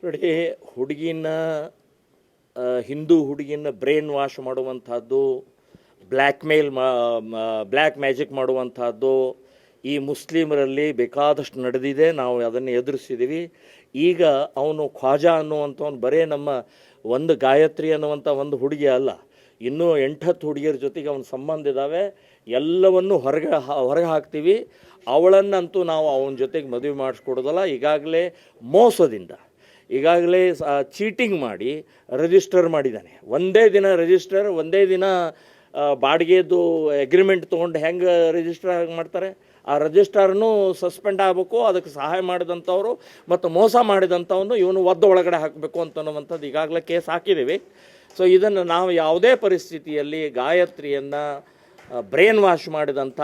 ನೋಡಿ, ಹುಡುಗಿನ ಹಿಂದೂ ಹುಡುಗಿನ ಬ್ರೈನ್ ವಾಶ್ ಮಾಡುವಂಥದ್ದು, ಬ್ಲ್ಯಾಕ್ ಮ್ಯಾಜಿಕ್ ಮಾಡುವಂಥದ್ದು ಈ ಮುಸ್ಲಿಮರಲ್ಲಿ ಬೇಕಾದಷ್ಟು ನಡೆದಿದೆ. ನಾವು ಅದನ್ನು ಎದುರಿಸಿದ್ದೀವಿ. ಈಗ ಅವನು ಖ್ವಾಜಾ ಅನ್ನುವಂಥವನು ಬರೇ ನಮ್ಮ ಒಂದು ಗಾಯತ್ರಿ ಅನ್ನುವಂಥ ಒಂದು ಹುಡುಗಿ ಅಲ್ಲ, ಇನ್ನೂ 8-10 ಹುಡುಗಿಯರ ಜೊತೆಗೆ ಅವನ ಸಂಬಂಧ ಇದ್ದಾವೆ. ಎಲ್ಲವನ್ನು ಹೊರಗೆ ಹಾಕ್ತೀವಿ. ಅವಳನ್ನಂತೂ ನಾವು ಅವನ ಜೊತೆಗೆ ಮದುವೆ ಮಾಡಿಸ್ಕೊಡೋದಲ್ಲ. ಈಗಾಗಲೇ ಮೋಸದಿಂದ, ಈಗಾಗಲೇ ಚೀಟಿಂಗ್ ಮಾಡಿ ರಿಜಿಸ್ಟರ್ ಮಾಡಿದ್ದಾನೆ. ಒಂದೇ ದಿನ ಬಾಡಿಗೆದು ಎಗ್ರಿಮೆಂಟ್ ತೊಗೊಂಡು ಹೆಂಗೆ ರಿಜಿಸ್ಟರ್ ಮಾಡ್ತಾರೆ, ಆ ರಿಜಿಸ್ಟರ್ನೂ ಸಸ್ಪೆಂಡ್ ಆಗಬೇಕು. ಅದಕ್ಕೆ ಸಹಾಯ ಮಾಡಿದಂಥವ್ರು ಮತ್ತು ಮೋಸ ಮಾಡಿದಂಥವನು ಇವನು ಒಳಗಡೆ ಹಾಕಬೇಕು ಅಂತನ್ನುವಂಥದ್ದು ಈಗಾಗಲೇ ಕೇಸ್ ಹಾಕಿದ್ದೀವಿ. ಸೊ ಇದನ್ನು ನಾವು ಯಾವುದೇ ಪರಿಸ್ಥಿತಿಯಲ್ಲಿ ಗಾಯತ್ರಿಯನ್ನು ಬ್ರೈನ್ ವಾಶ್ ಮಾಡಿದಂಥ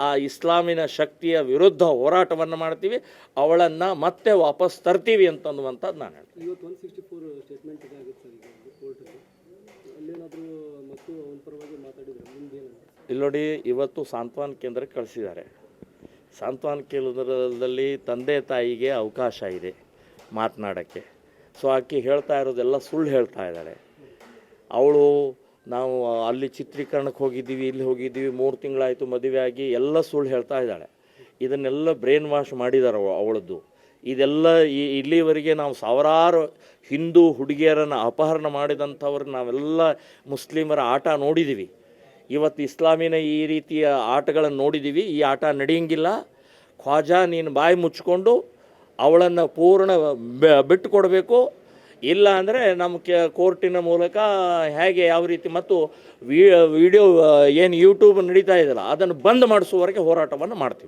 ಆ ಇಸ್ಲಾಮಿನ ಶಕ್ತಿಯ ವಿರುದ್ಧ ಹೋರಾಟವನ್ನು ಮಾಡ್ತೀವಿ. ಅವಳನ್ನು ಮತ್ತೆ ವಾಪಸ್ ತರ್ತೀವಿ ಅಂತನ್ನುವಂಥದ್ದು ನಾನು ಹೇಳ್ತೀನಿ. ಇವತ್ತು 164 ಸ್ಟೇಟ್ಮೆಂಟ್ ಇದಾಗುತ್ತೆ ಸರ್ ಈಗ ಕೋರ್ಟಲ್ಲಿ. ಅಲ್ಲೇನಾದರೂ ಮತ್ತು ಅವನ ಪರವಾಗಿ ಮಾತಾಡಿದ್ರೆ ಮುಂದೇನು? ಇಲ್ಲಿ ನೋಡಿ, ಇವತ್ತು ಸಾಂತ್ವನ ಕೇಂದ್ರಕ್ಕೆ ಕಳಿಸಿದ್ದಾರೆ. ಸಾಂತ್ವನ ಕೇಂದ್ರದಲ್ಲಿ ತಂದೆ ತಾಯಿಗೆ ಅವಕಾಶ ಇದೆ ಮಾತನಾಡೋಕ್ಕೆ. ಸೊ ಆಕೆ ಹೇಳ್ತಾ ಇರೋದೆಲ್ಲ ಸುಳ್ಳು ಹೇಳ್ತಾ ಇದ್ದಾಳೆ. ಅವಳು ನಾವು ಅಲ್ಲಿ ಚಿತ್ರೀಕರಣಕ್ಕೆ ಹೋಗಿದ್ದೀವಿ, ಇಲ್ಲಿ ಹೋಗಿದ್ದೀವಿ, 3 ತಿಂಗಳಾಯಿತು ಮದುವೆ ಆಗಿ, ಎಲ್ಲ ಸುಳ್ಳು ಹೇಳ್ತಾ ಇದ್ದಾಳೆ. ಇದನ್ನೆಲ್ಲ ಬ್ರೈನ್ ವಾಶ್ ಮಾಡಿದ್ದಾರೆ ಅವಳದ್ದು. ಇದೆಲ್ಲ ಇಲ್ಲಿವರೆಗೆ ನಾವು ಸಾವಿರಾರು ಹಿಂದೂ ಹುಡುಗಿಯರನ್ನು ಅಪಹರಣ ಮಾಡಿದಂಥವ್ರು ನಾವೆಲ್ಲ ಮುಸ್ಲಿಮರ ಆಟ ನೋಡಿದ್ದೀವಿ. ಇವತ್ತು ಇಸ್ಲಾಮಿನ ಈ ರೀತಿಯ ಆಟಗಳನ್ನು ನೋಡಿದ್ದೀವಿ. ಈ ಆಟ ನಡೆಯಂಗಿಲ್ಲ. ಖ್ವಾಜಾ ನೀನು ಬಾಯಿ ಮುಚ್ಕೊಂಡು ಅವಳನ್ನು ಪೂರ್ಣ ಬಿಟ್ಟು ಕೊಡಬೇಕು. ಇಲ್ಲ ಅಂದರೆ ನಮ್ಮ ಕೋರ್ಟಿನ ಮೂಲಕ ಹೇಗೆ ಯಾವ ರೀತಿ ಮತ್ತು ವಿಡಿಯೋ ಏನು ಯೂಟ್ಯೂಬ್ ನಡೀತಾ ಇದೆಯಲ್ಲ ಅದನ್ನು ಬಂದ್ ಮಾಡಿಸುವವರೆಗೆ ಹೋರಾಟವನ್ನು ಮಾಡ್ತೀವಿ.